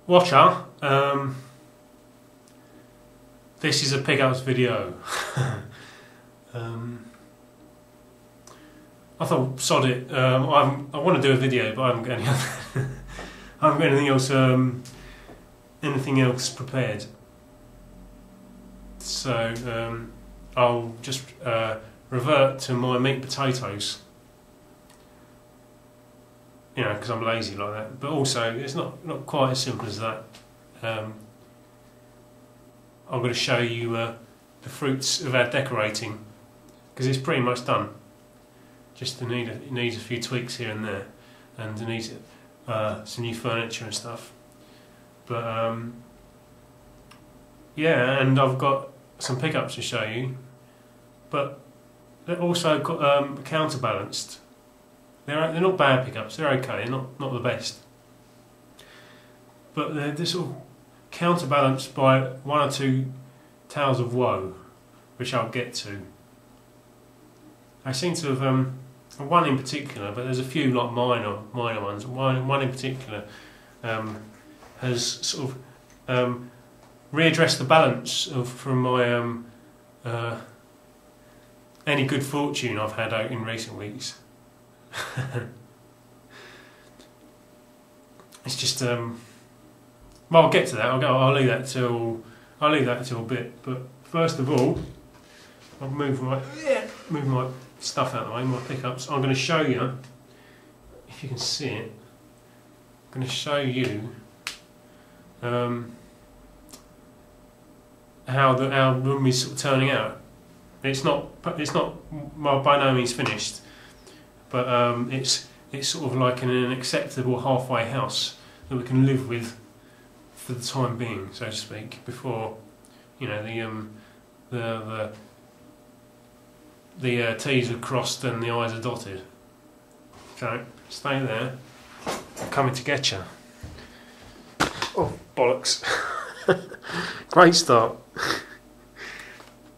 Watcher, this is a pickups video. I thought, sod it, I want to do a video, but I haven't got any other I haven't got anything else prepared. So I'll just revert to my meat potatoes. You know, because I'm lazy like that. But also, it's not quite as simple as that. I'm going to show you the fruits of our decorating, because it's pretty much done. Just it needs a few tweaks here and there, and it needs some new furniture and stuff. But yeah, and I've got some pickups to show you, but they're also counterbalanced. They're not bad pickups. They're okay. They're not the best, but they're sort of counterbalanced by one or two tales of woe, which I'll get to. I seem to have one in particular, but there's a few like minor ones. One in particular has sort of readdressed the balance from my any good fortune I've had out in recent weeks. It's just well, I'll get to that. I'll leave that till a bit. But first of all, I'll move my stuff out of the way, my pickups. I'm going to show you, if you can see it. I'm going to show you how the room is sort of turning out. It's not by no means finished, but it's sort of like an acceptable halfway house that we can live with for the time being, so to speak, before, you know, the T's are crossed and the I's are dotted. So stay there. I'm coming to get you. Oh, bollocks! Great start.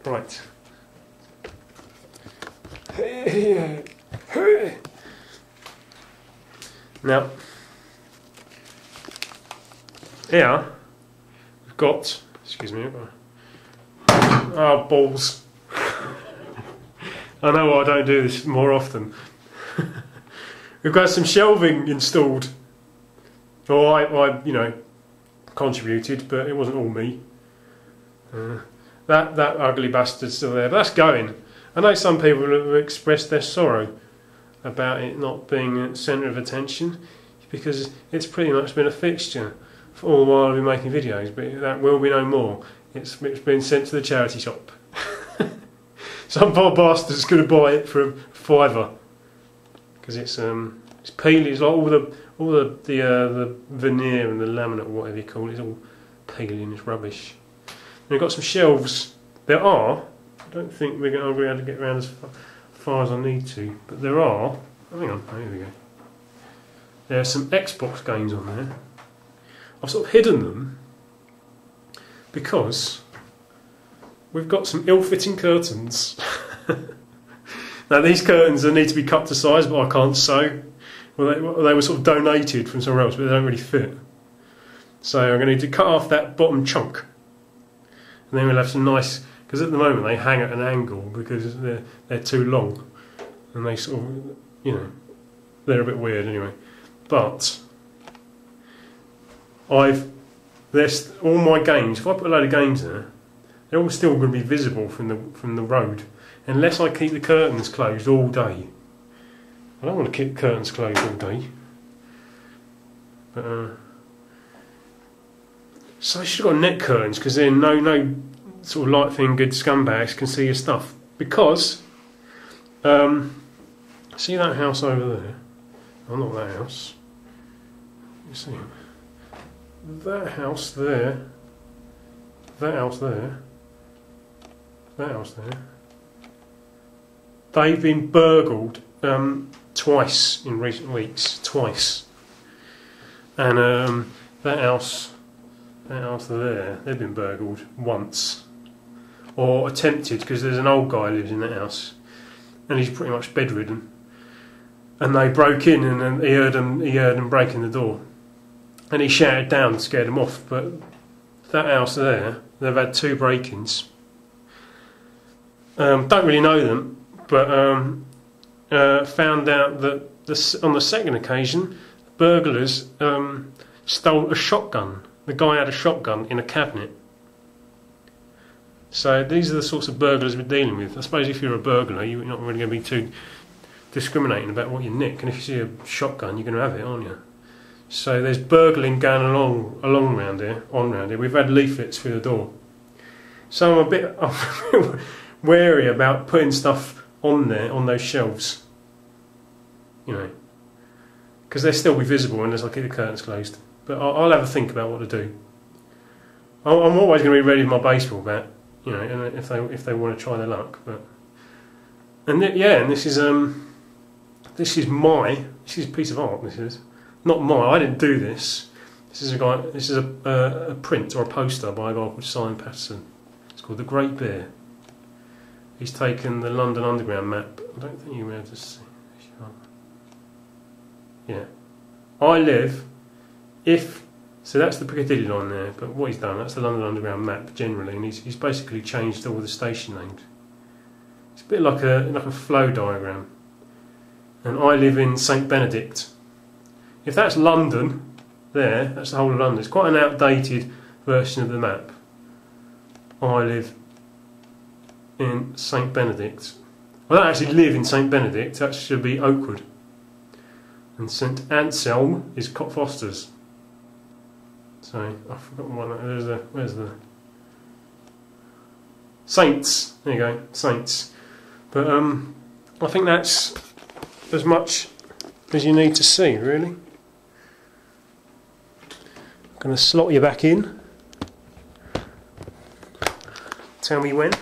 Right. Now, here we've got, excuse me, oh balls. I know I don't do this more often. We've got some shelving installed. Well, I you know, contributed, but it wasn't all me. That ugly bastard's still there, but that's going. I know some people have expressed their sorrow about it not being a centre of attention, because it's pretty much been a fixture for all the while I've been making videos, but that will be no more. It's been sent to the charity shop. Some poor bastard's going to buy it for a £5, because it's peeling. It's like all the veneer and the laminate, or whatever you call it, it's all peeling. It's rubbish. And we've got some shelves. There are. I don't think we're going to be able to get around as far as I need to, but there are. Oh, hang on. Oh, here we go. There are some Xbox games on there. I've sort of hidden them because we've got some ill-fitting curtains. Now these curtains need to be cut to size, but I can't sew. Well, they were sort of donated from somewhere else, but they don't really fit. So I'm going to need to cut off that bottom chunk, and then we'll have some nice. Because at the moment they hang at an angle because they're too long, and they sort of, you know, they're a bit weird anyway. But there's all my games. If I put a load of games there, they're all still going to be visible from the road, unless I keep the curtains closed all day. I don't want to keep the curtains closed all day. But so I should have got net curtains, because then no sort of light-fingered scumbags can see your stuff. Because see that house over there? Oh, not that house. You see it? That house there. That house there. That house there. They've been burgled twice in recent weeks. Twice. And that house there, they've been burgled once. Or attempted, because there's an old guy who lives in that house, and he's pretty much bedridden. And they broke in, and he heard them breaking the door. and he shouted down and scared them off. But that house there, they've had 2 break-ins. Don't really know them, but found out that on the second occasion, burglars stole a shotgun. The guy had a shotgun in a cabinet. So these are the sorts of burglars we're dealing with. I suppose if you're a burglar, you're not really going to be too discriminating about what you nick, and if you see a shotgun, you're going to have it, aren't you? So there's burgling going along round here, We've had leaflets through the door. So I'm a bit wary about putting stuff on there, on those shelves. You know, because they'll still be visible unless I keep the curtains closed. But I'll have a think about what to do. I'm always going to be ready with my baseball bat, you know, and if they want to try their luck. But and this is a piece of art. This is not mine. I didn't do this. This is a print or a poster by a guy called Simon Patterson. It's called The Great Bear. He's taken the London Underground map. I don't think you'll be able to see. Yeah, I live. So that's the Piccadilly line there, but what he's done, that's the London Underground map generally, and he's basically changed all the station names. It's a bit like a flow diagram. And I live in St Benedict. If that's London, that's the whole of London. It's quite an outdated version of the map. I live in St Benedict. I don't actually live in St Benedict, that should be Oakwood. And St Anselm is Cockfosters. So I've forgotten one. Where's the Saints? There you go, Saints. But I think that's as much as you need to see, really. I'm going to slot you back in. Tell me when.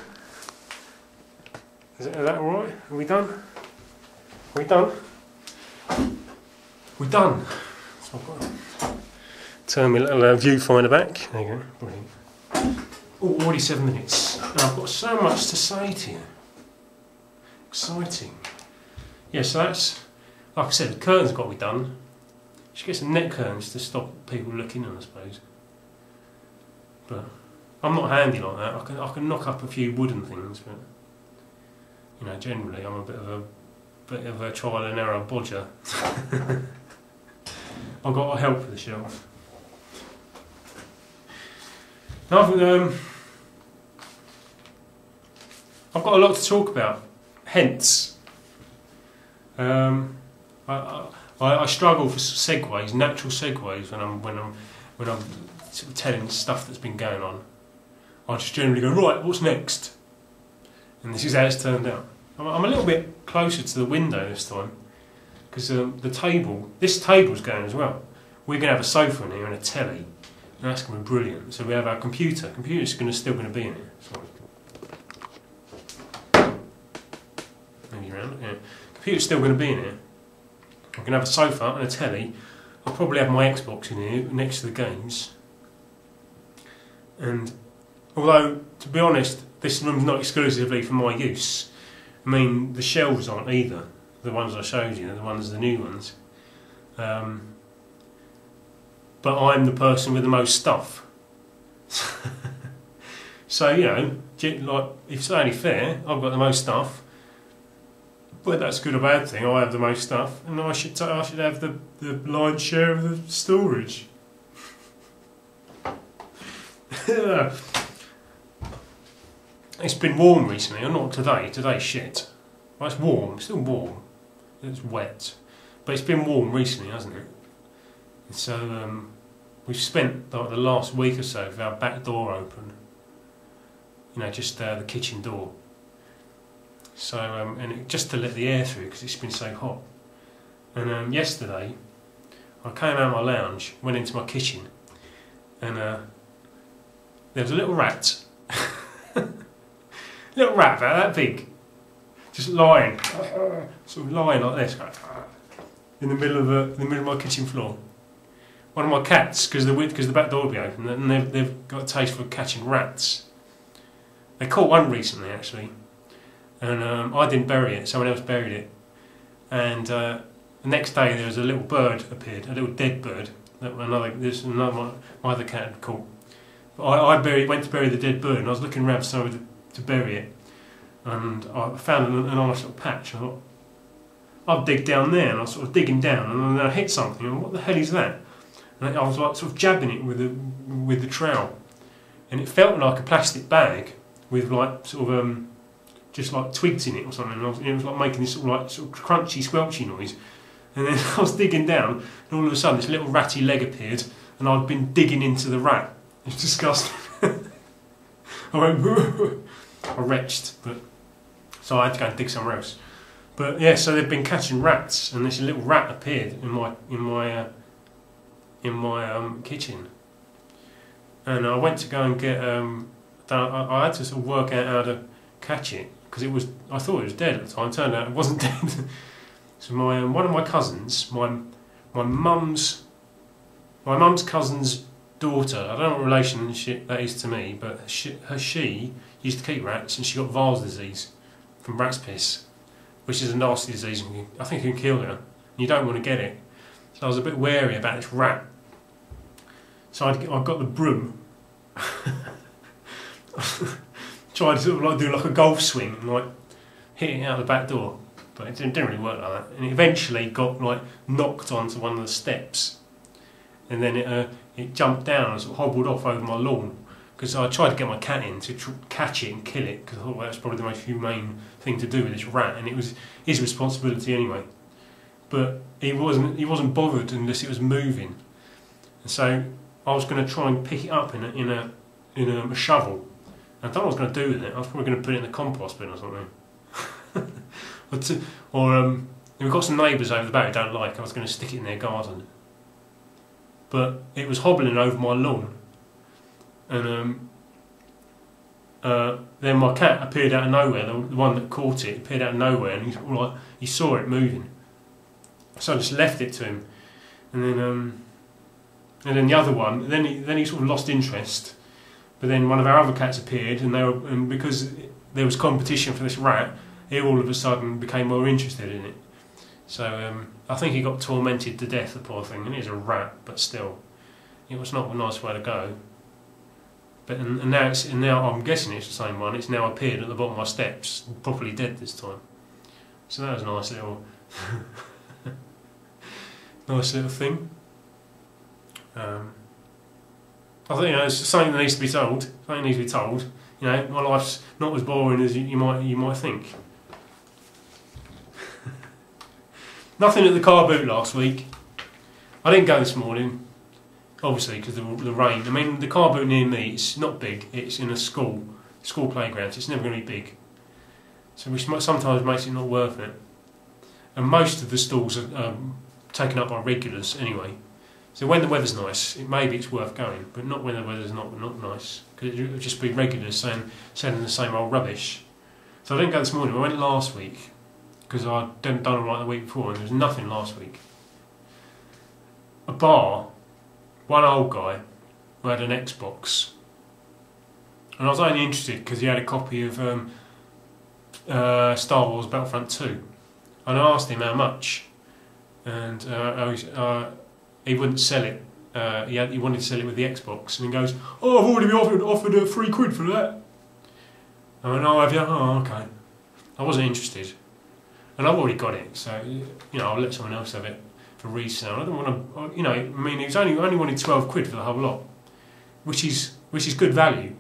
Is that all right? Are we done? Are we done? We're done. So I've got to turn my little viewfinder back. There you go. Brilliant. Oh, already 7 minutes. And I've got so much to say to you. Exciting. Yeah, so that's, like I said, the curtains have got to be done. Should get some net curtains to stop people looking in, I suppose. But I'm not handy like that. I can knock up a few wooden things, but you know, generally I'm a bit of a trial and error bodger. I've got help with the shelf. Now I've got a lot to talk about. Hence, I struggle for segues, natural segues when I'm sort of telling stuff that's been going on. I just generally go, right, what's next? And this is how it's turned out. I'm a little bit closer to the window this time because this table's going as well. We're going to have a sofa in here and a telly, and that's going to be brilliant. So we have our computer. Computer's still going to be in here. Sorry. Maybe around. Yeah. Computer's still going to be in here. I'm going to have a sofa and a telly. I'll probably have my Xbox in here next to the games. And although, to be honest, this room's not exclusively for my use. I mean, the shelves aren't either. The ones I showed you, the new ones. But I'm the person with the most stuff. So, you know, like, if it's only fair, I've got the most stuff. Whether that's a good or bad thing, I have the most stuff, and I should have the lion's share of the storage. It's been warm recently, or not today. Today's shit. Well, it's warm, still warm. It's wet, but it's been warm recently, hasn't it? And so we've spent like the last week or so with our back door open. You know, just the kitchen door. So just to let the air through because it's been so hot. And yesterday, I came out of my lounge, went into my kitchen, and there was a little rat. Little rat about that big, just lying, sort of lying like this, in the middle of my kitchen floor. One of my cats, because the back door will be open, and they've got a taste for catching rats. They caught one recently actually, and I didn't bury it. Someone else buried it, and The next day there was a little bird appeared, a little dead bird that my other cat had caught. I went to bury the dead bird, and I was looking around for somewhere to bury it, and I found a nice little patch. I thought, I'll dig down there, and I was sort of digging down, and then I hit something, and what the hell is that? And I was like sort of jabbing it with the trowel, and it felt like a plastic bag with like sort of just like twigs in it or something. And it was like making this sort of crunchy, squelchy noise. And then I was digging down, and all of a sudden this little ratty leg appeared, and I'd been digging into the rat. It was disgusting. I went, I retched, but so I had to go and dig somewhere else. But yeah, so they've been catching rats, and this little rat appeared in my kitchen, and I went to go and get. I had to sort of work out how to catch it because I thought it was dead at the time. Turned out it wasn't dead. So one of my cousins, my mum's cousin's daughter. I don't know what relationship that is to me, but she used to keep rats, and she got Vail's disease from rat's piss, which is a nasty disease, and I think it can kill her. You don't want to get it. So I was a bit wary about this rat. So I got the broom, tried to sort of like do like a golf swing and like hit it out the back door, but it didn't really work like that. And it eventually got like knocked onto one of the steps, and then it jumped down and sort of hobbled off over my lawn. Because I tried to get my cat in to catch it and kill it, because I thought that's probably the most humane thing to do with this rat, and it was his responsibility anyway. But he wasn't bothered unless it was moving, and so I was going to try and pick it up in a shovel. And I don't know what I was going to do with it. I was probably going to put it in the compost bin or something. We've got some neighbours over the back who don't like. I was going to stick it in their garden, but it was hobbling over my lawn. And then my cat appeared out of nowhere. The one that caught it appeared out of nowhere, and he saw it moving. So I just left it to him, and then the other one. Then he sort of lost interest. But then one of our other cats appeared, and because there was competition for this rat, he all of a sudden became more interested in it. So I think he got tormented to death, the poor thing. And it is a rat, but still, it was not a nice way to go. But and now I'm guessing it's the same one. It's now appeared at the bottom of my steps, properly dead this time. So that was a nice little, nice little thing. I think it's something that needs to be told. Something needs to be told. My life's not as boring as you might think. Nothing at the car boot last week. I didn't go this morning. Obviously, because of the rain. I mean, the car boot near me, it's not big. It's in a school playground, so it's never going to be big. So which sometimes makes it not worth it. And most of the stalls are taken up by regulars anyway. So when the weather's nice, maybe it's worth going, but not when the weather's not nice, because it would just be regulars selling the same old rubbish. So I didn't go this morning. I went last week because I'd done all right the week before, and there was nothing last week. A bar. One old guy who had an Xbox, and I was only interested because he had a copy of Star Wars Battlefront 2, and I asked him how much, and he wouldn't sell it. He wanted to sell it with the Xbox, and he goes, "Oh, I've already been offered £3 for that." I went, "Oh, have you? Oh, okay." I wasn't interested, and I've already got it, so I'll let someone else have it for resale. I don't want to, I mean, he was only wanted £12 for the whole lot, which is good value,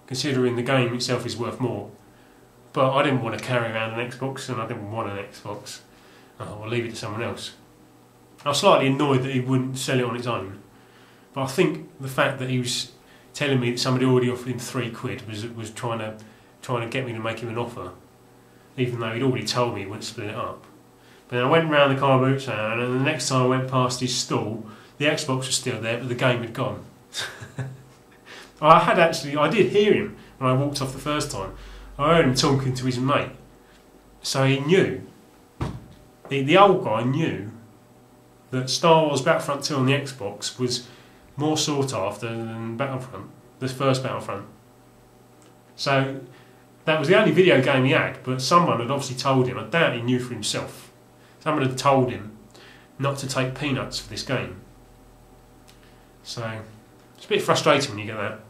considering the game itself is worth more. But I didn't want to carry around an Xbox, and I didn't want an Xbox. I'll leave it to someone else. I was slightly annoyed that he wouldn't sell it on its own, but I think the fact that he was telling me that somebody already offered him £3 was trying to get me to make him an offer, even though he'd already told me he wouldn't split it up. But then I went round the car boot stand, and the next time I went past his stall, the Xbox was still there, but the game had gone. I did hear him when I walked off the first time. I heard him talking to his mate. So he knew, the old guy knew that Star Wars Battlefront 2 on the Xbox was more sought after than Battlefront, the first Battlefront. So that was the only video game he had, but someone had obviously told him. I doubt he knew for himself. Someone had told him, not to take peanuts for this game. So it's a bit frustrating when you get that.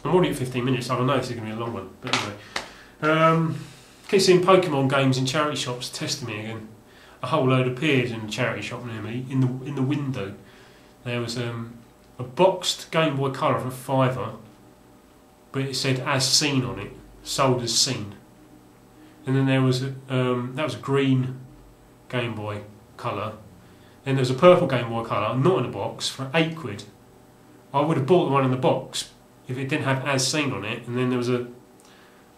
I'm already at 15 minutes, so I know this is going to be a long one. But anyway, keep seeing Pokemon games in charity shops testing me again. A whole load appeared in a charity shop near me. In the window, there was a boxed Game Boy Color for £5, but it said "as seen" on it, sold as seen. And then there was that was a green Game Boy Color. Then there was a purple Game Boy Color, not in a box, for £8. I would have bought the one in the box if it didn't have "as seen" on it. And then there was an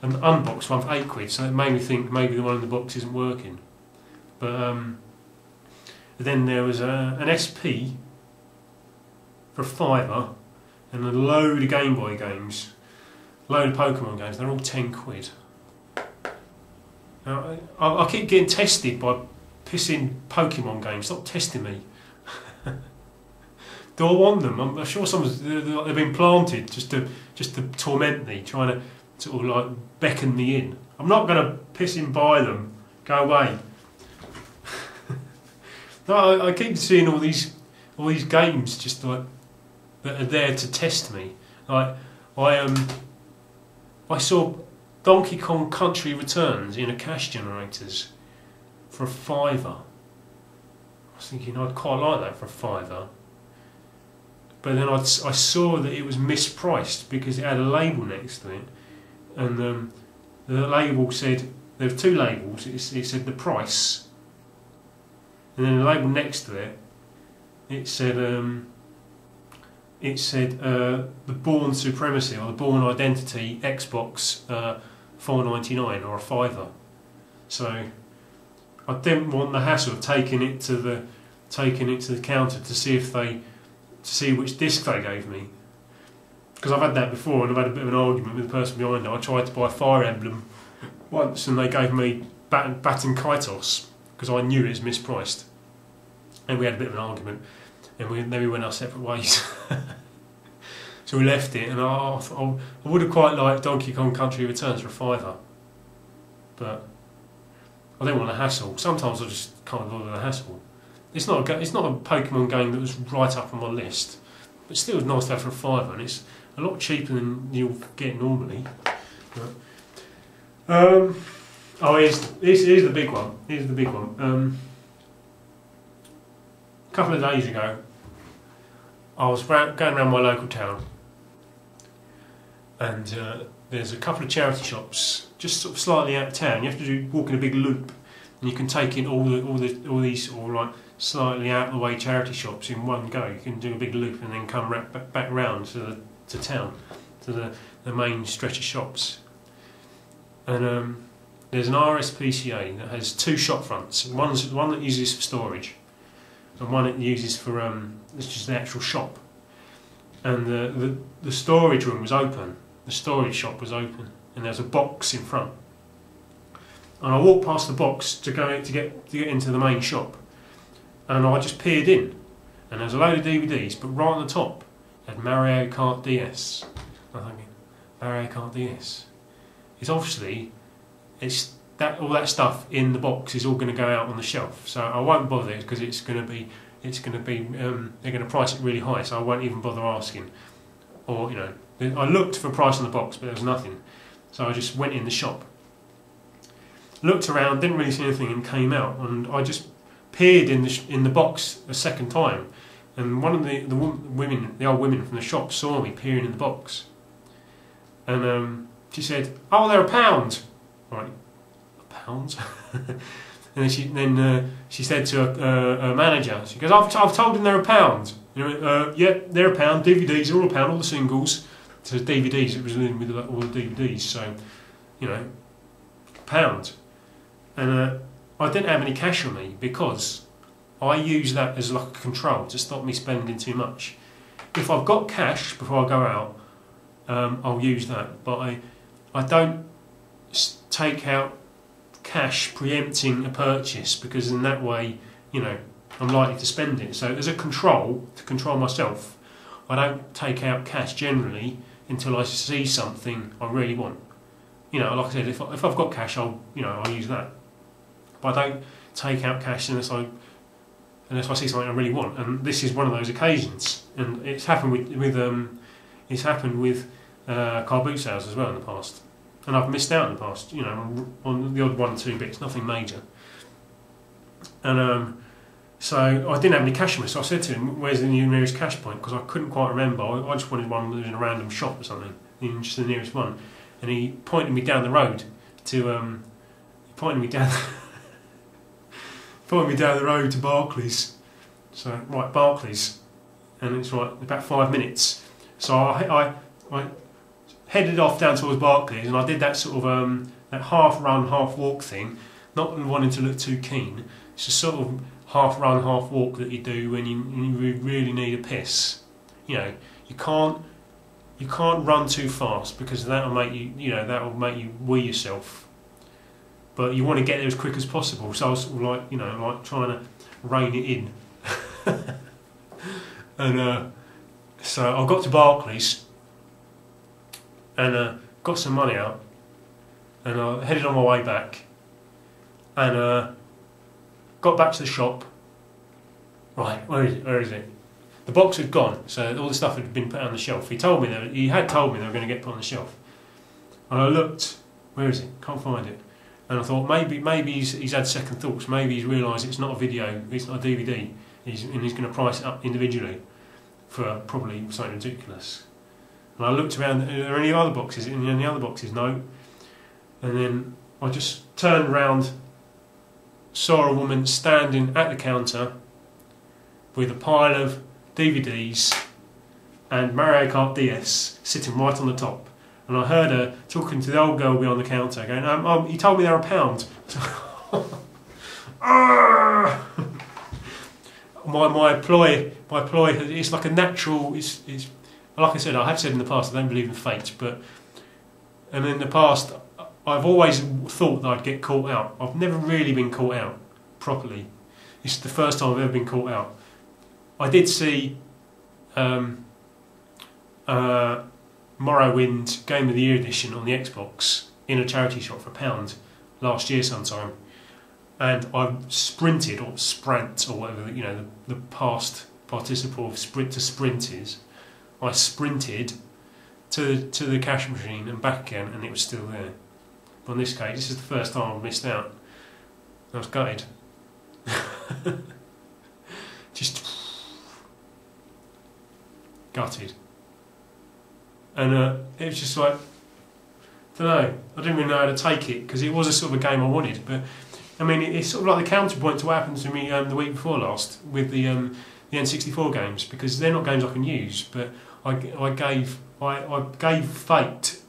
unboxed one for £8, so it made me think maybe the one in the box isn't working. But then there was an SP for £5 and a load of Game Boy games, load of Pokemon games. They're all £10. Now, I keep getting tested by pissing Pokemon games. Stop testing me. Do I want them? I'm sure they've been planted just to torment me, trying to sort of like beckon me in. I'm not going to piss and buy them. Go away. No, I keep seeing all these games just like that are there to test me. Like I saw Donkey Kong Country Returns in a cash generators for £5. I was thinking I'd quite like that for £5. But then I saw that it was mispriced because it had a label next to it, and the label said there were two labels. It said the price. And then the label next to it, it said the Bourne Supremacy or the Bourne Identity Xbox $4.99 or a £5. So I didn't want the hassle of taking it to the counter to see which disc they gave me, because I've had that before and I've had a bit of an argument with the person behind it. I tried to buy Fire Emblem once and they gave me Baton Kaitos because I knew it was mispriced. And we had a bit of an argument, and then we went our separate ways. So we left it, and I would have quite liked Donkey Kong Country Returns for £5, but I didn't want a hassle. Sometimes I just can't bother the hassle. It's not a Pokemon game that was right up on my list, but still it's nice to have for £5, and it's a lot cheaper than you'll get normally. But, here's the big one. Here's the big one. A couple of days ago, I was going around my local town, and there's a couple of charity shops just sort of slightly out of town. You have to walk in a big loop, and you can take in all these sort of like slightly out of the way charity shops in one go. You can do a big loop and then come back round to town, to the main stretch of shops. And there's an RSPCA that has two shop fronts. One that uses for storage, and one it uses for it's just the actual shop. And the storage room was open, the storage shop was open, and there's a box in front. And I walked past the box to get into the main shop, and I just peered in, and there's a load of DVDs, but right on the top had Mario Kart DS. I'm thinking, Mario Kart DS. It's obviously all that stuff in the box is all going to go out on the shelf, so I won't bother because they're going to price it really high, so I won't even bother asking. Or I looked for a price on the box, but there was nothing, so I just went in the shop, looked around, didn't really see anything, and came out, and I just peered in the box a second time, and one of the old women from the shop saw me peering in the box, and she said, "Oh, they're £1." Right, £1? And then she said to her manager, she goes, "I've told him they're £1." Yeah, they're £1. DVDs are all £1, all the singles. So DVDs, it was in with all the DVDs, so £1. And I didn't have any cash on me because I use that as like a control to stop me spending too much. If I've got cash before I go out, I'll use that, but I don't take out cash preempting a purchase, because in that way, I'm likely to spend it. So as a control, to control myself, I don't take out cash generally until I see something I really want. Like I said, if I've got cash, I'll use that. But I don't take out cash unless unless I see something I really want. And this is one of those occasions. And it's happened with car boot sales as well in the past. And I've missed out in the past, you know, on the odd 1 or 2 bits, nothing major. And so I didn't have any cash on me, so I said to him, "Where's the nearest cash point?" Because I couldn't quite remember. I just wanted one that was in a random shop or something, just the nearest one. And he pointed me down the road to pointed me down the road to Barclays. So right, Barclays, and it's right about 5 minutes. So I headed off down towards Barclays, and I did that sort of that half run, half walk thing, not wanting to look too keen. It's a sort of half run, half walk that you do when you really need a piss. You know, you can't run too fast because that'll make you wee yourself. But you want to get there as quick as possible. So I was sort of like trying to rein it in. And so I got to Barclays and got some money out, and I headed on my way back, and got back to the shop. Right, where is it? The box had gone, so all the stuff had been put on the shelf. He had told me they were going to get put on the shelf. And I looked, where is it? Can't find it. And I thought maybe he's had second thoughts. Maybe he's realised it's not a video, it's not a DVD. And he's going to price it up individually for probably something ridiculous. And I looked around, are there any other boxes? Any other boxes? No. And then I just turned round, saw a woman standing at the counter with a pile of DVDs and Mario Kart DS sitting right on the top. And I heard her talking to the old girl behind the counter, going, "He told me they're £1." my ploy, it's like a natural. It's like I said, I have said in the past, I don't believe in fate, and in the past, I've always thought that I'd get caught out. I've never really been caught out properly. It's the first time I've ever been caught out. I did see Morrowind Game of the Year edition on the Xbox in a charity shop for £1 last year sometime, and I sprinted or sprint or whatever the past participle of sprint is. I sprinted to the cash machine and back again, and it was still there. But in this case, this is the first time I've missed out. I was gutted. Just gutted. And it was just like, I don't know, I didn't really know how to take it, because it was a sort of a game I wanted. But I mean, it's sort of like the counterpoint to what happened to me the week before last with the N64 games, because they're not games I can use, but I gave fate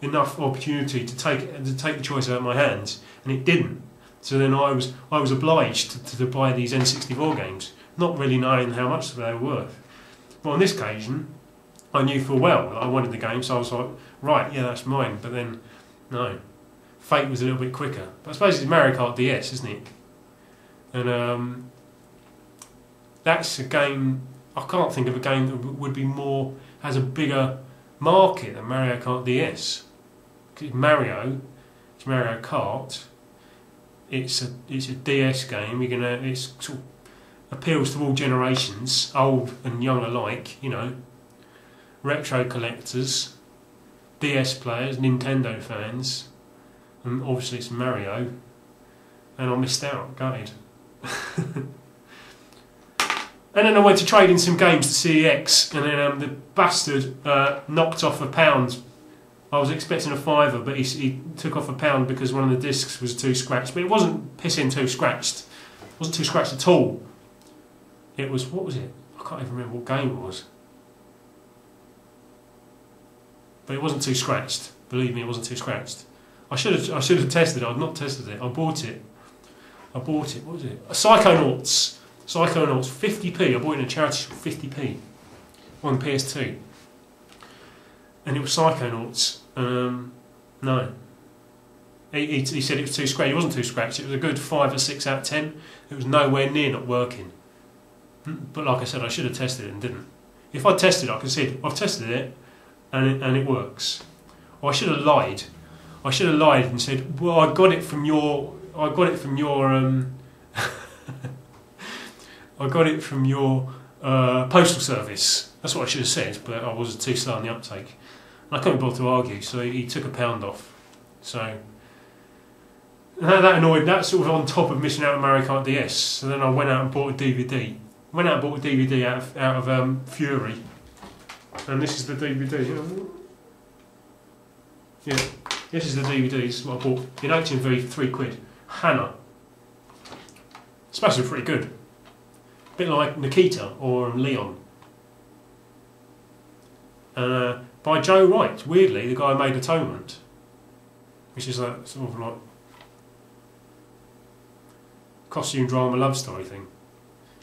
enough opportunity to take the choice out of my hands, and it didn't. So then I was obliged to buy these N64 games, not really knowing how much they were worth. But on this occasion, I knew full well that I wanted the game, so I was like, right, yeah, that's mine. But then, no, fate was a little bit quicker. But I suppose it's Mario Kart DS, isn't it? And that's a game. I can't think of a game that would be has a bigger market than Mario Kart DS. It's Mario Kart. It's a DS game. It sort of appeals to all generations, old and young alike. Retro collectors, DS players, Nintendo fans, and obviously it's Mario. And I missed out, gutted. And then I went to trade in some games to CEX, and then the bastard knocked off £1. I was expecting a £5, but he took off £1 because one of the discs was too scratched. But it wasn't pissing too scratched. It wasn't too scratched at all. It was, what was it? I can't even remember what game it was. But it wasn't too scratched. Believe me, it wasn't too scratched. I should have tested it. I'd not tested it. I bought it. What was it? Psychonauts. 50p. I bought it in a charity shop, 50p on PS2. And it was Psychonauts. No. He said it was too scratched. It wasn't too scratched. It was a good 5 or 6 out of 10. It was nowhere near not working. But like I said, I should have tested it and didn't. If I'd tested it, I could have said, I've tested it and it works. Or I should have lied. I should have lied and said, well, I got it from your I got it from your postal service. That's what I should have said, but I was too slow on the uptake. And I couldn't bother to argue, so he took £1 off. So that annoyed. That's sort of on top of missing out on Mario Kart DS. So then I went out and bought a DVD. Went out and bought a DVD out of Fury. And this is the DVD. Yeah, this is the DVD. This is what I bought in HMV for £3. Hannah. Supposed to be pretty good. A bit like Nikita or Leon. By Joe Wright, weirdly, the guy who made Atonement. Which is like sort of like costume drama love story thing.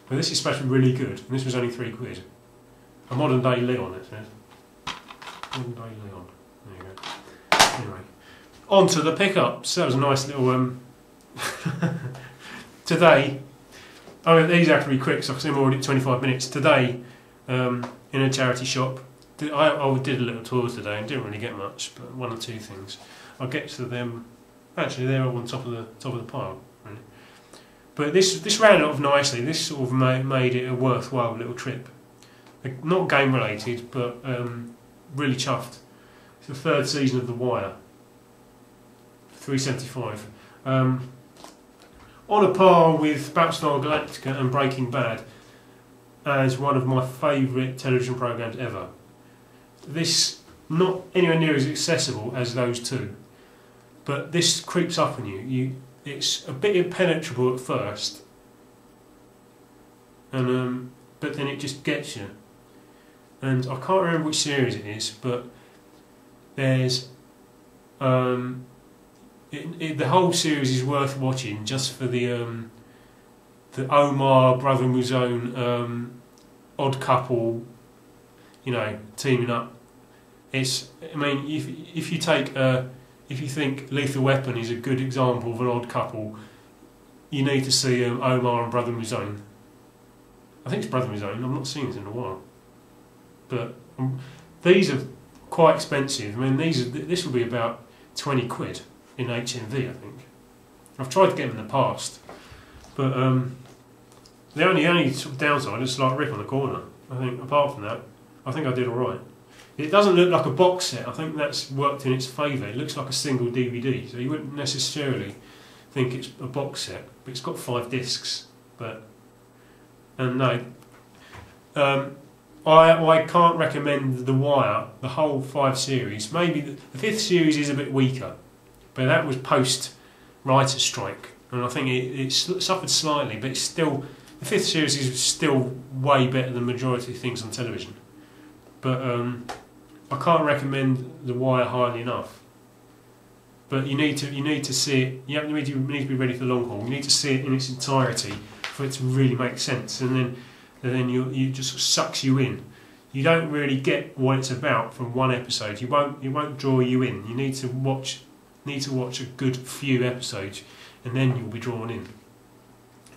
But this is supposed to be really good, and this was only £3. A modern day Leon, it says. Modern day Leon. There you go. Anyway, on to the pickups. That was a nice little today. Oh, these have to be quick, so I'm already at 25 minutes. Today, in a charity shop, I did a little tour today and didn't really get much, but one or two things. I'll get to them. Actually, they're on top of the pile, really. But this ran off nicely. This sort of made it a worthwhile little trip. Not game related, but really chuffed. It's the 3rd season of The Wire. 375. On a par with Battlestar Galactica and Breaking Bad as one of my favourite television programmes ever. This, not anywhere near as accessible as those two, but this creeps up on you. It's a bit impenetrable at first, and but then it just gets you. And I can't remember which series it is, but there's the whole series is worth watching just for the Omar Brother Muzone odd couple, you know, teaming up. It's, I mean, if you take if you think Lethal Weapon is a good example of an odd couple, you need to see Omar and Brother Muzone. I think it's Brother Muzone. I'm not seeing it in a while, but these are quite expensive. I mean, this will be about £20 in HMV, I think. I've tried to get them in the past, but the only sort of downside is like rip on the corner. I think apart from that, I think I did all right. It doesn't look like a box set. I think that's worked in its favour. It looks like a single DVD, so you wouldn't necessarily think it's a box set. But it's got 5 discs. And no, I can't recommend The Wire, the whole 5 series. Maybe the 5th series is a bit weaker, but that was post writer's strike, and I think it suffered slightly. But it's still, the 5th series is still way better than the majority of things on television. But I can't recommend The Wire highly enough. But you need to see it. You need to be ready for the long haul. You need to see it in its entirety for it to really make sense, and then you just sort of sucks you in. You don't really get what it's about from one episode. It won't draw you in. You need to watch a good few episodes, and then you'll be drawn in.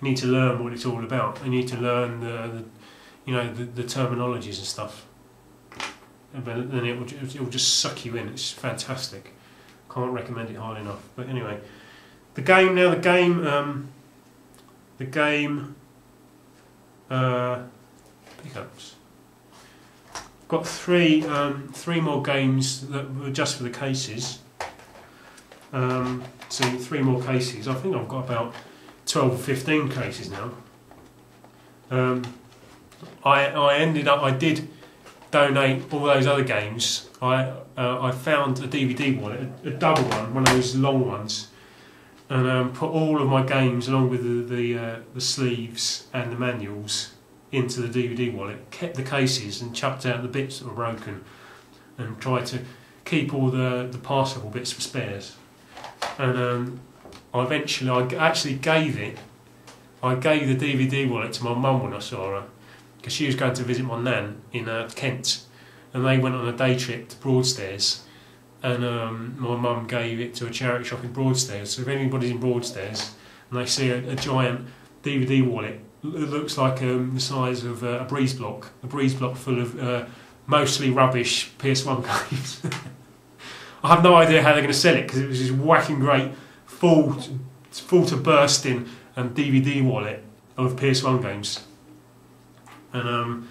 You need to learn what it's all about. You need to learn the terminologies and stuff. And then it will just suck you in. It's fantastic. Can't recommend it highly enough. But anyway, the game pickups. Got three more games that were just for the cases. So 3 more cases. I think I've got about 12 or 15 cases now. I did donate all those other games. I found a DVD wallet, a double one of those long ones, and put all of my games along with the sleeves and the manuals into the DVD wallet. Kept the cases and chucked out the bits that were broken, and tried to keep all the passable bits for spares. And I actually gave the DVD wallet to my mum when I saw her, because she was going to visit my nan in Kent, and they went on a day trip to Broadstairs, and my mum gave it to a charity shop in Broadstairs. So if anybody's in Broadstairs and they see a giant DVD wallet, it looks like the size of a breeze block full of mostly rubbish PS1 games. I have no idea how they're going to sell it, because it was this whacking great full to bursting and DVD wallet of PS1 games. And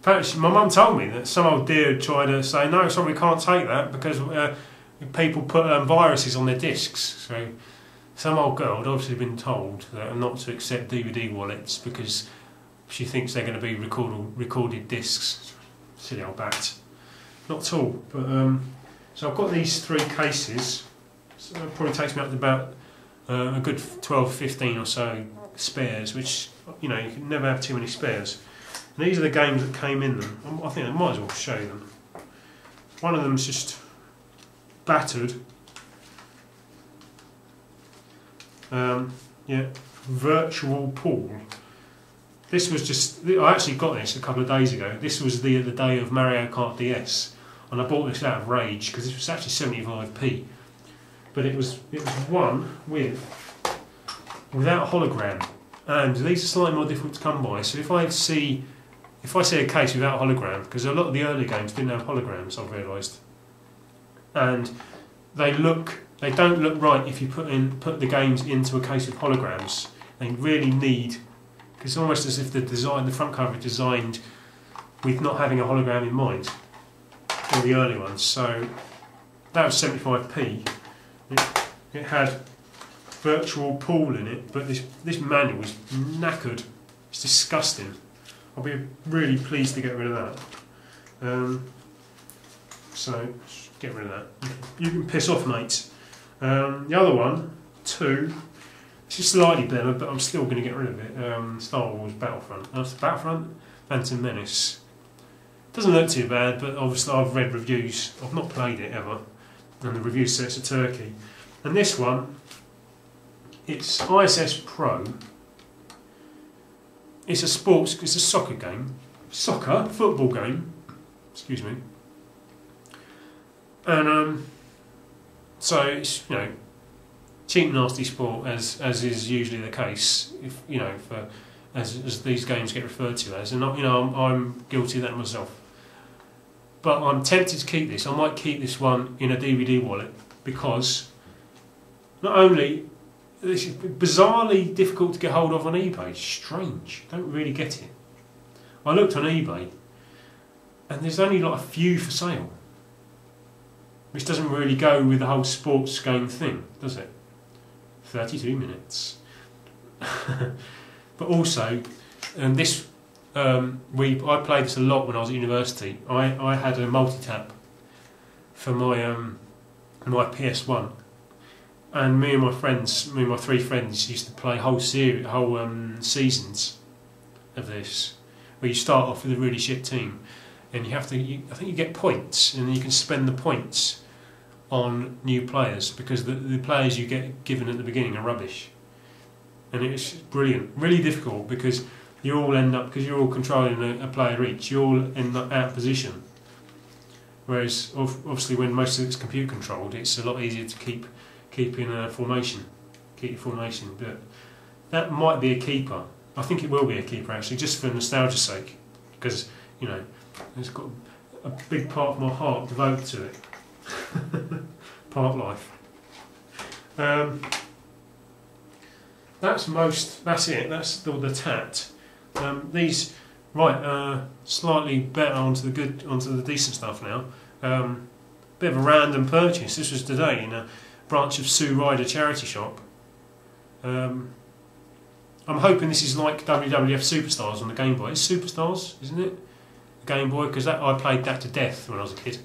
apparently my mum told me that some old dear tried to say, no, sorry, we can't take that because people put viruses on their discs. So some old girl had obviously been told that not to accept DVD wallets because she thinks they're going to be recorded discs. Silly old bat. Not at all. But so I've got these 3 cases. So it probably takes me up to about a good 12, 15 or so spares, which, you know, you can never have too many spares. And these are the games that came in them. I think I might as well show you them. One of them's just battered. Yeah, Virtual Pool. This was just, I actually got this a couple of days ago. This was the day of Mario Kart DS, and I bought this out of rage because this was actually 75p. But it was one without a hologram, and these are slightly more difficult to come by. So if I see a case without a hologram, because a lot of the early games didn't have holograms, I've realised, and they don't look right if you put the games into a case with holograms. They really need, because it's almost as if the front cover is designed with not having a hologram in mind. All the early ones. So that was 75p. It had Virtual Pool in it, but this manual was knackered. It's disgusting. I'll be really pleased to get rid of that. So get rid of that. You can piss off, mates. The other one, 2. It's just slightly better, but I'm still going to get rid of it. Star Wars Battlefront. That's Battlefront, Phantom Menace. Doesn't look too bad, but obviously I've read reviews. I've not played it ever, and the reviews say it's a turkey. And this one, it's ISS Pro. It's a soccer game. Football game. Excuse me. And so it's, you know, cheap, nasty sport, as is usually the case. If you know, as these games get referred to as, and you know, I'm guilty of that myself. But I'm tempted to keep this. I might keep this one in a DVD wallet because not only this is bizarrely difficult to get hold of on eBay. It's strange. Don't really get it. I looked on eBay, and there's only like a few for sale, which doesn't really go with the whole sports game thing, does it? 32 minutes. But also, this I played this a lot when I was at university. I had a multi-tap for my my PS1, and me and my 3 friends used to play whole seasons of this, where you start off with a really shit team, and I think you get points, and you can spend the points on new players because the players you get given at the beginning are rubbish, and it's brilliant. Really difficult because you all end up, because you're all controlling a player each, you all end up out of position. Whereas obviously when most of it's computer controlled, it's a lot easier to keep in a formation, keep your formation. But that might be a keeper. I think it will be a keeper actually, just for nostalgia's sake, because you know it's got a big part of my heart devoted to it. Part life. That's it. That's all the tat. These slightly better onto the decent stuff now. Bit of a random purchase. This was today in a branch of Sue Ryder charity shop. I'm hoping this is like WWF Superstars on the Game Boy. It's Superstars, isn't it? The Game Boy, because I played that to death when I was a kid,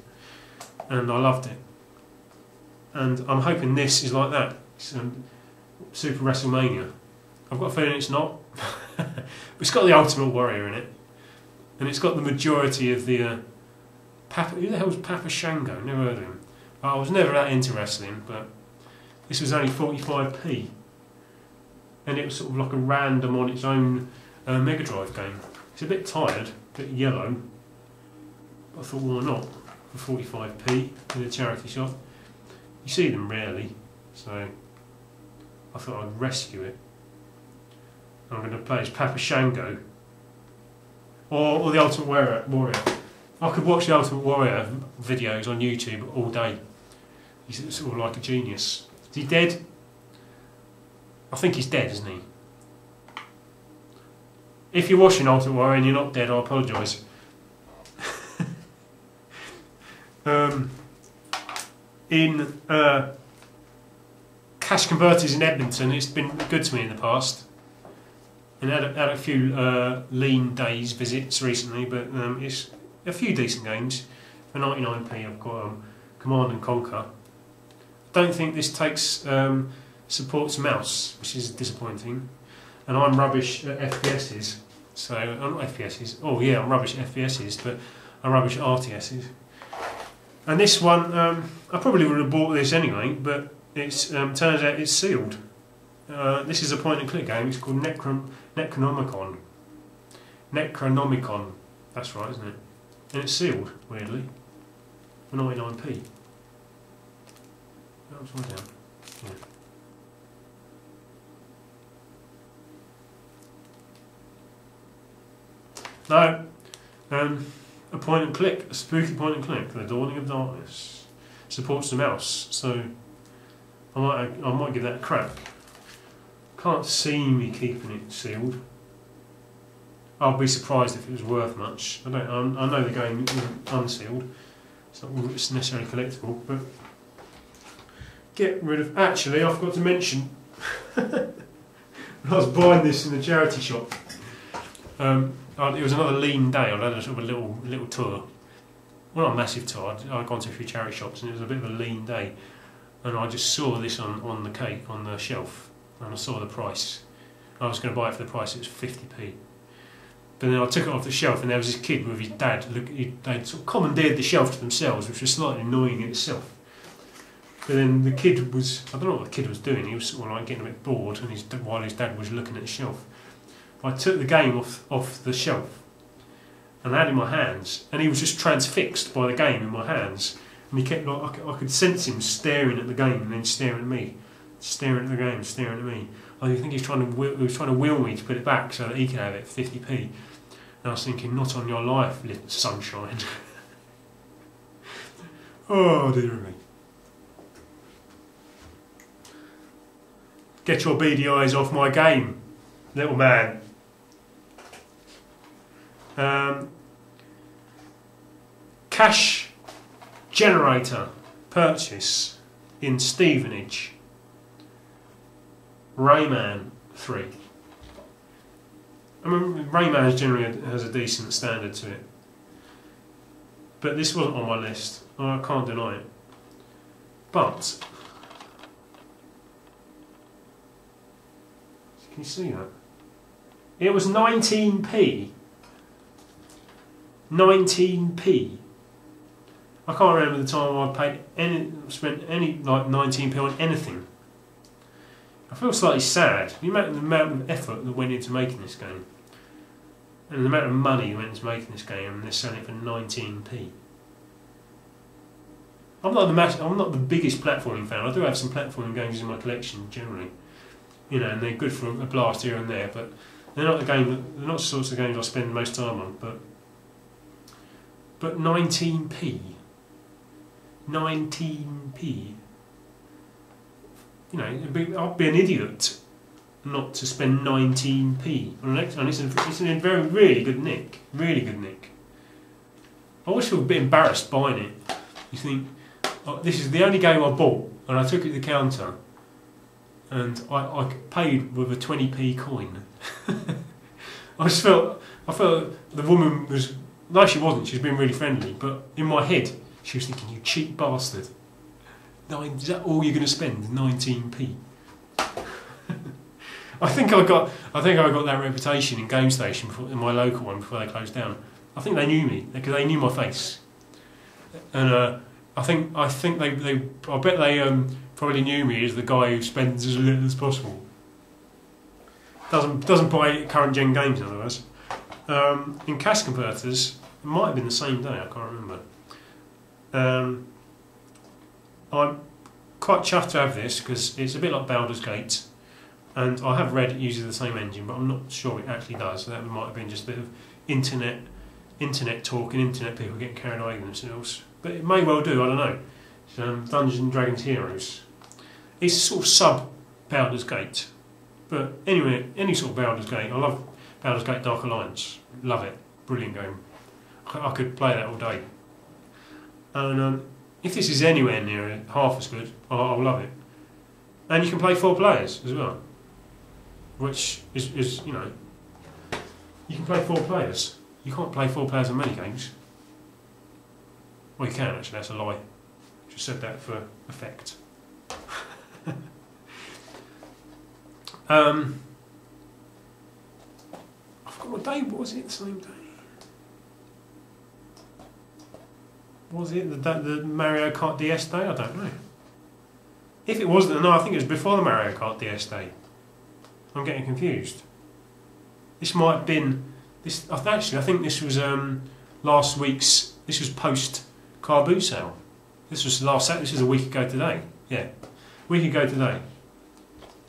and I loved it. And I'm hoping this is like that. It's, Super WrestleMania. I've got a feeling it's not. But it's got the Ultimate Warrior in it, and it's got the majority of the who the hell's Papa Shango? Never heard of him. I was never that into wrestling, but this was only 45p, and it was sort of like a random on its own Mega Drive game. It's a bit tired, a bit yellow. But I thought, why not for 45p in a charity shop? You see them rarely, so I thought I'd rescue it. I'm going to play as Papa Shango or the Ultimate Warrior. I could watch the Ultimate Warrior videos on YouTube all day. He's sort of like a genius. Is he dead? I think he's dead, isn't he? If you're watching Ultimate Warrior and you're not dead, I apologise. In Cash Converters in Edmonton, it's been good to me in the past. And had a few lean days visits recently, but it's a few decent games. For 99p, I've got Command and Conquer. Don't think this takes supports mouse, which is disappointing. And I'm rubbish at FPSs, so I'm not FPSs. Oh yeah, I'm rubbish at FPSs, but I'm rubbish at RTSs. And this one, I probably would have bought this anyway, but it's turns out it's sealed. This is a point-and-click game. It's called Necronomicon. Necronomicon. That's right, isn't it? And it's sealed, weirdly, for 99p. That was one down. Yeah. No, a point-and-click, a spooky point-and-click, The Dawning of Darkness. Supports the mouse, so I might give that a crack. Can't see me keeping it sealed. I'll be surprised if it was worth much. I know the game isn't unsealed. It's not necessarily collectible, but get rid of. Actually, I forgot to mention. When I was buying this in the charity shop, it was another lean day. I'd had a sort of a little tour. Well, not a massive tour. I'd gone to a few charity shops, and it was a bit of a lean day. And I just saw this on the shelf, and I saw the price. I was going to buy it for the price. It was 50p. But then I took it off the shelf, and there was this kid with his dad. They'd sort of commandeered the shelf to themselves, which was slightly annoying in itself. But then the kid was, I don't know what the kid was doing. He was sort of like getting a bit bored, and while his dad was looking at the shelf. I took the game off the shelf and I had it in my hands, and he was just transfixed by the game in my hands. And he kept like I could sense him staring at the game and then staring at me, staring at the game, staring at me. I think he was trying to will me to put it back so that he could have it 50p. And I was thinking, not on your life, little sunshine. Oh dear me. Get your beady eyes off my game, little man. Cash generator purchase in Stevenage. Rayman 3. I mean, Rayman generally has a decent standard to it, but this wasn't on my list. I can't deny it. But can you see that? It was 19p. 19p. I can't remember the time I spent any like 19p on anything. I feel slightly sad. The amount of effort that went into making this game, and the amount of money that went into making this game, and they're selling it for 19p. I'm not the biggest platforming fan. I do have some platforming games in my collection generally, you know, and they're good for a blast here and there. But they're not the sorts of games I spend most time on. But 19p. 19p. You know, I'd be an idiot not to spend 19p on an Xbox, and it's in very really good nick. Really good nick. I always feel a bit embarrassed buying it. You think, oh, this is the only game I bought, and I took it to the counter, and I paid with a 20p coin. I felt the woman was. No, she wasn't. She was being really friendly, but in my head, she was thinking, "You cheap bastard! Is that all you're going to spend? 19p." I think I got that reputation in Game Station in my local one before they closed down. I think they knew me because they knew my face, and I bet they probably knew me as the guy who spends as little as possible. Doesn't buy current gen games, in other words. In Cash Converters, it might have been the same day, I can't remember. I'm quite chuffed to have this because it's a bit like Baldur's Gate, and I have read it uses the same engine, but I'm not sure it actually does. So that might have been just a bit of internet talk and internet people getting carried away with themselves. But it may well do, I don't know. It's, Dungeons and Dragons Heroes. It's sort of sub Baldur's Gate. But anyway, any sort of Baldur's Gate, I love Baldur's Gate Dark Alliance. Love it. Brilliant game. I could play that all day. And if this is anywhere near it, half as good, I'll love it. And you can play 4 players as well, which is you know, you can play 4 players. You can't play 4 players in many games. Well, you can actually. That's a lie. Just said that for effect. I forgot what day was it. The same day. Was it the Mario Kart DS day? I don't know. If it wasn't, no, I think it was before the Mario Kart DS day. I'm getting confused. This might have been this. Actually, I think this was last week's. This was post car boot sale. This was last. This is a week ago today. Yeah, a week ago today.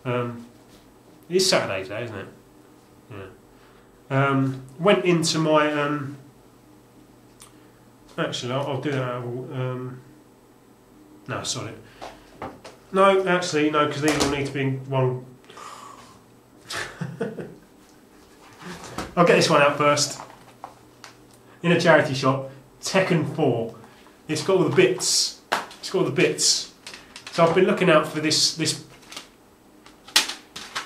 It is Saturday today, isn't it? Yeah. Went into my. Actually, I'll do that. No, sorry. No, actually, no, because these will need to be in one. I'll get this one out first. In a charity shop, Tekken 4. It's got all the bits. It's got all the bits. So I've been looking out for this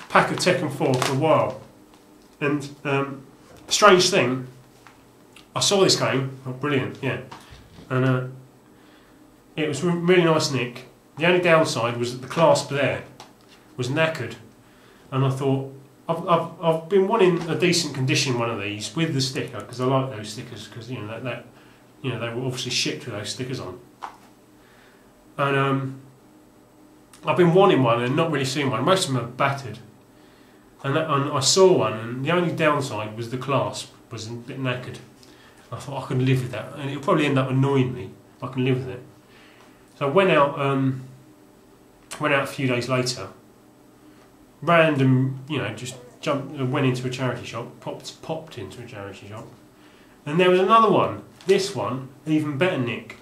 pack of Tekken 4 for a while. And strange thing, I saw this game. Oh, brilliant, yeah. And it was really nice nick. The only downside was that the clasp there was knackered. And I thought, I've been wanting a decent condition one of these with the sticker, because I like those stickers, because you know that you know, they were obviously shipped with those stickers on. And I've been wanting one and not really seen one. Most of them are battered. And I saw one, and the only downside was the clasp was a bit knackered. I thought I could live with that, and it'll probably end up annoying me. I can live with it. So I went out a few days later. Random, you know, just went into a charity shop, popped into a charity shop, and there was another one. This one, even better nick,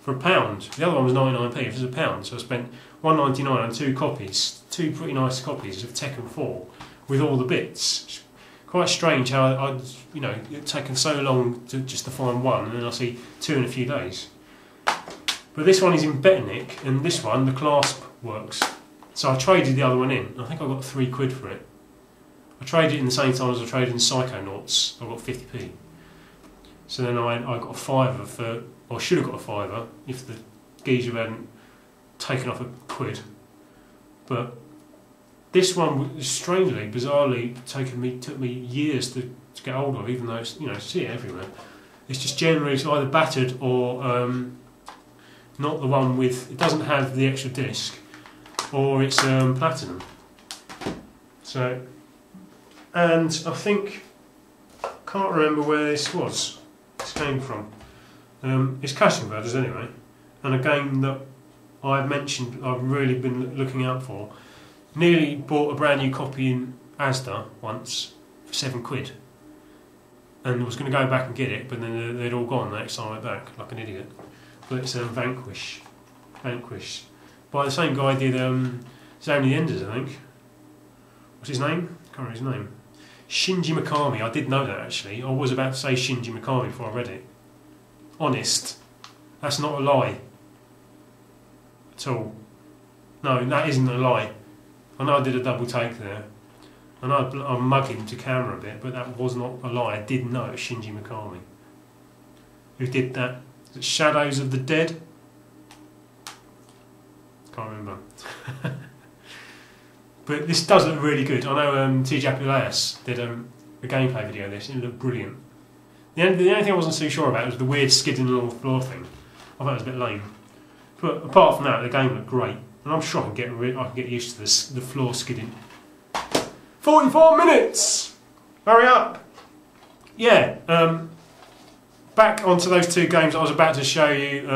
for £1. The other one was 99p. It was £1, so I spent £1.99 on 2 copies, 2 pretty nice copies of Tekken 4 with all the bits. Quite strange how you know, it's taken so long just to find one, and then I see 2 in a few days. But this one is in better nick, and this one, the clasp works. So I traded the other one in. I think I got £3 for it. I traded it in the same time as I traded in Psychonauts. I got 50p. So then I got a £5 for, or should have got a £5 if the geezer hadn't taken off £1. But this one, strangely, bizarrely, took me years to get hold of, even though it's, you know, see it everywhere. It's just generally it's either battered or not the one with. It doesn't have the extra disc, or it's platinum. So, and I think, can't remember where this came from. It's Casting Brothers anyway, and a game that I've mentioned I've really been looking out for. Nearly bought a brand new copy in Asda once for £7, and was going to go back and get it, but then they'd all gone the next time I went back, like an idiot. But it's Vanquish, by the same guy who did Zone of the Enders, I think. What's his name? Can't remember his name. Shinji Mikami. I did know that actually. I was about to say Shinji Mikami before I read it. Honest, that's not a lie at all. No, that isn't a lie. I know I did a double take there, and I'm mugging to camera a bit, but that was not a lie. I did know it was Shinji Mikami who did that. Is it Shadows of the Dead? Can't remember. But this does look really good. I know TJ Pilaus did a gameplay video of this, and it looked brilliant. The only thing I wasn't too sure about was the weird skidding along the floor thing. I thought it was a bit lame. But apart from that, the game looked great. And I'm sure I can get used to the floor skidding. 44 minutes! Hurry up! Yeah, back onto those 2 games I was about to show you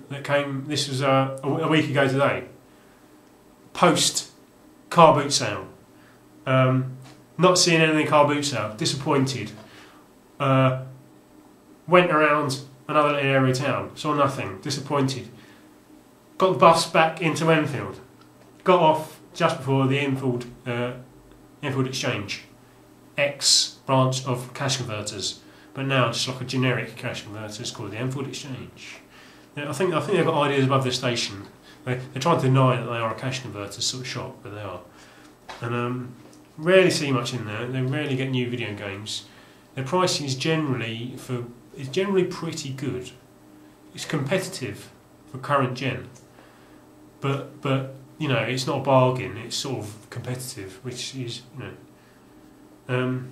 that came, this was a week ago today. Post car boot sale. Not seeing anything car boot sale. Disappointed. Went around another little area of town. Saw nothing. Disappointed. Got the bus back into Enfield. Got off just before the Enfield Exchange. X branch of cash converters, but now just like a generic cash converter. It's called the Enfield Exchange. I think they've got ideas above their station. They're trying to deny that they are a cash converter sort of shop, but they are. And rarely see much in there. They rarely get new video games. Their pricing is generally pretty good. It's competitive for current gen, but you know, it's not a bargain. It's sort of competitive, which is, you know.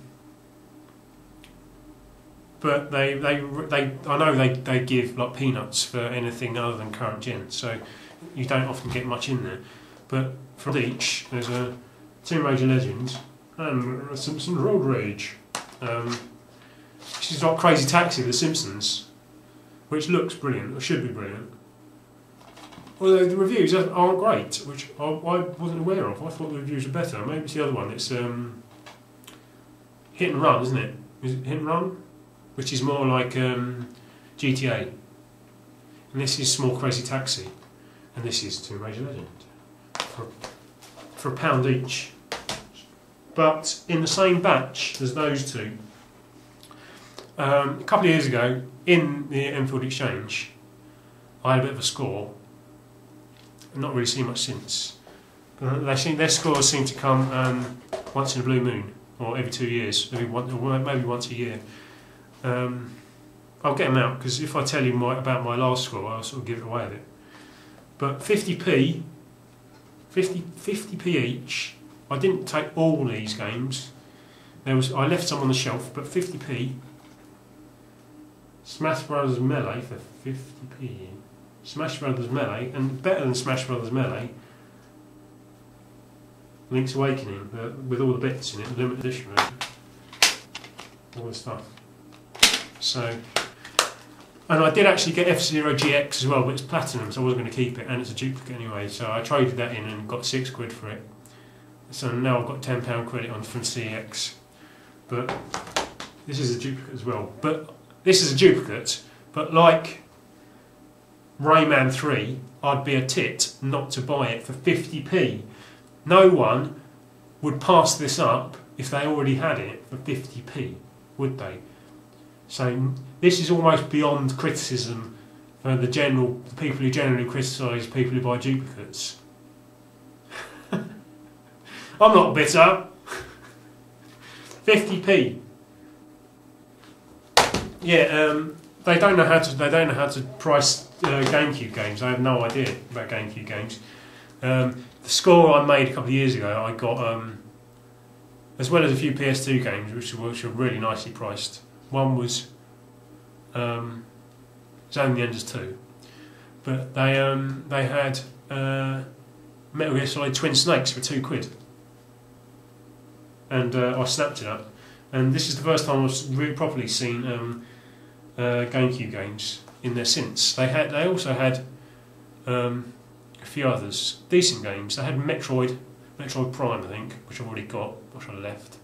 But I know they give like peanuts for anything other than current gen, so you don't often get much in there. But for each, there's a Two Major Legends and a Simpsons Road Rage. Which is like Crazy Taxi of The Simpsons, which looks brilliant, or should be brilliant. Although the reviews aren't great, which I wasn't aware of. I thought the reviews were better. Maybe it's the other one. It's Hit and Run, isn't it? Is it Hit and Run? Which is more like GTA. And this is Small Crazy Taxi. And this is Two Major Legend. For £1 each. But in the same batch as those two, a couple of years ago, in the Enfield Exchange, I had a bit of a score. I've not really seen much since. Their scores seem to come once in a blue moon, or every 2 years, maybe once a year. I'll get them out, because if I tell you about my last score, I'll sort of give it away a bit. But 50p each. I didn't take all these games. I left some on the shelf, but 50p. Smash Brothers Melee for 50p. Smash Brothers Melee, and better than Smash Brothers Melee, Link's Awakening, with all the bits in it, limited edition version, all the stuff. So, and I did actually get F-Zero GX as well, but it's platinum, so I wasn't going to keep it, and it's a duplicate anyway. So I traded that in and got £6 for it. So now I've got £10 credit on from CX. But this is a duplicate as well. But this is a duplicate, but like Rayman 3, I'd be a tit not to buy it for 50p. No one would pass this up if they already had it for 50p, would they? So this is almost beyond criticism for the people who generally criticise people who buy duplicates. I'm not bitter. 50p. Yeah, they don't know how to price GameCube games. I have no idea about GameCube games. The score I made a couple of years ago, I got as well as a few PS2 games, which were really nicely priced. One was Zone the Enders 2, but they had Metal Gear Solid Twin Snakes for £2, and I snapped it up. And this is the first time I've really properly seen GameCube games in there since. They also had a few others, decent games. They had Metroid Prime, I think, which I've already got, which I left.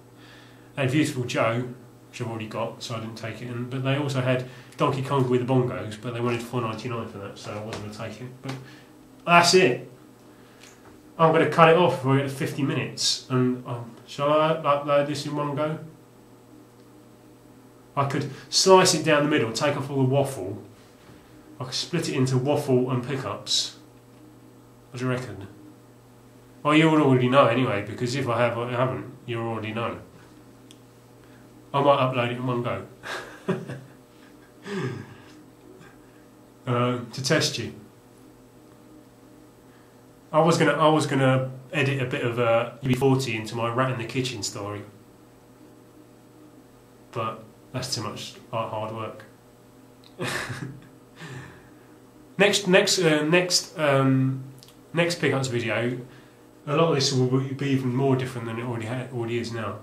They had Beautiful Joe, which I've already got, so I didn't take it in. But they also had Donkey Kong with the bongos, but they wanted $4.99 for that, so I wasn't going to take it. But that's it. I'm going to cut it off before we get to 50 minutes. And shall I upload this in one go? I could slice it down the middle, take off all the waffle. I could split it into waffle and pickups. What do you reckon? Well, you would already know anyway, because if I have or I haven't, you'll already know. I might upload it in one go. To test you. I was gonna edit a bit of UB40 into my rat in the kitchen story, but that's too much hard work. Next pickups video, a lot of this will be even more different than it already is now.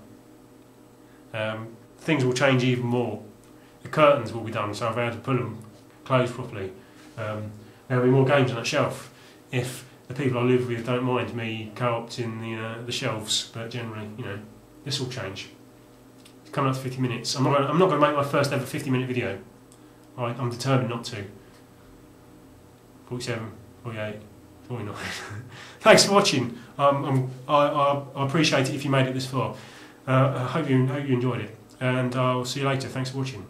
Things will change even more. The curtains will be done, so I'll be able to pull them closed properly. There'll be more games on that shelf if the people I live with don't mind me co-opting the shelves. But generally, this will change. It's coming up to 50 minutes. I'm not going to make my first ever 50-minute video. I'm determined not to. 47, 48, 49. Thanks for watching. I appreciate it if you made it this far. I hope you enjoyed it, and I'll see you later. Thanks for watching.